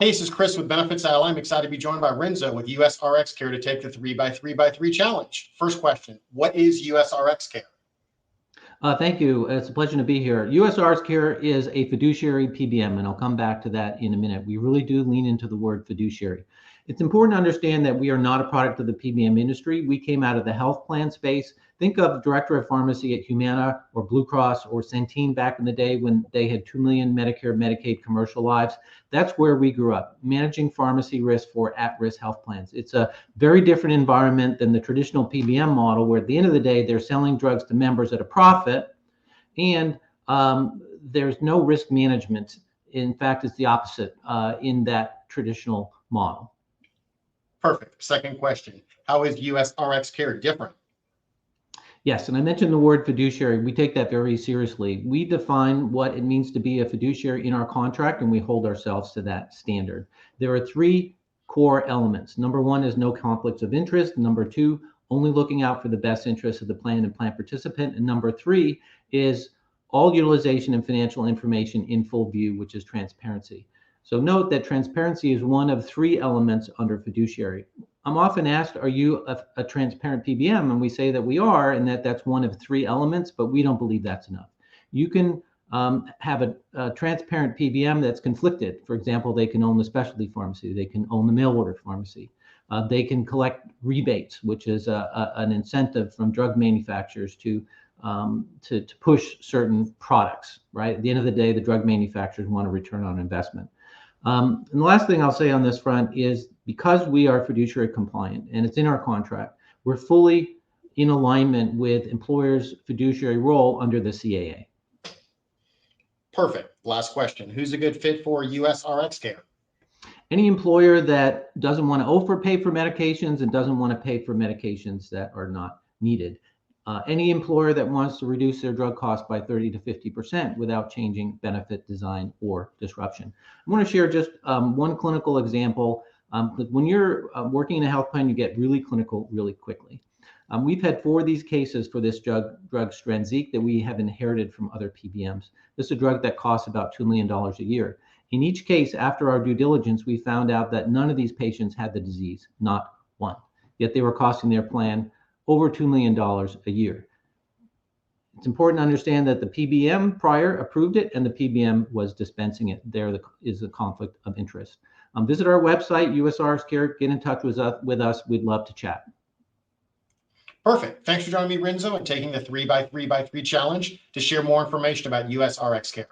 Hey, this is Chris with Benefits IL. I'm excited to be joined by Renzo with US RX Care to take the 3x3x3 challenge. First question, what is US RX Care? Thank you. It's a pleasure to be here. USR's Care is a fiduciary PBM, and I'll come back to that in a minute. We really do lean into the word fiduciary. It's important to understand that we are not a product of the PBM industry. We came out of the health plan space. Think of the director of pharmacy at Humana or Blue Cross or Centene back in the day when they had 2 million Medicare, Medicaid commercial lives. That's where we grew up, managing pharmacy risk for at-risk health plans. It's a very different environment than the traditional PBM model, where at the end of the day, they're selling drugs to members at a profit, and there's no risk management. In fact, it's the opposite in that traditional model. Perfect. Second question, how is US RX Care different? Yes, and I mentioned the word fiduciary. We take that very seriously. We define what it means to be a fiduciary in our contract, and we hold ourselves to that standard. There are three core elements. Number one is no conflicts of interest. Number two, only looking out for the best interests of the plan and plan participant. And number three is all utilization and financial information in full view, which is transparency. So note that transparency is one of three elements under fiduciary. I'm often asked, are you a transparent PBM? And we say that we are, and that's one of three elements, but we don't believe that's enough. You can have a transparent PBM that's conflicted. For example, they can own the specialty pharmacy, they can own the mail order pharmacy, they can collect rebates, which is an incentive from drug manufacturers to push certain products, right? At the end of the day, the drug manufacturers want a return on investment. And the last thing I'll say on this front is, because we are fiduciary compliant and it's in our contract, we're fully in alignment with employers' fiduciary role under the CAA. Perfect. Last question, who's a good fit for US RX Care? Any employer that doesn't want to overpay for medications and doesn't want to pay for medications that are not needed. Any employer that wants to reduce their drug costs by 30 to 50% without changing benefit design or disruption. I want to share just one clinical example. When you're working in a health plan, you get really clinical really quickly. We've had 4 of these cases for this drug Strensiq that we have inherited from other PBMs. This is a drug that costs about $2 million a year. In each case, after our due diligence, we found out that none of these patients had the disease, not one. Yet they were costing their plan over $2 million a year. It's important to understand that the PBM prior approved it and the PBM was dispensing it. There is a conflict of interest. Visit our website, USR's Care, get in touch with us. We'd love to chat. Perfect. Thanks for joining me, Renzo, and taking the 3x3x3 challenge to share more information about US RX Care.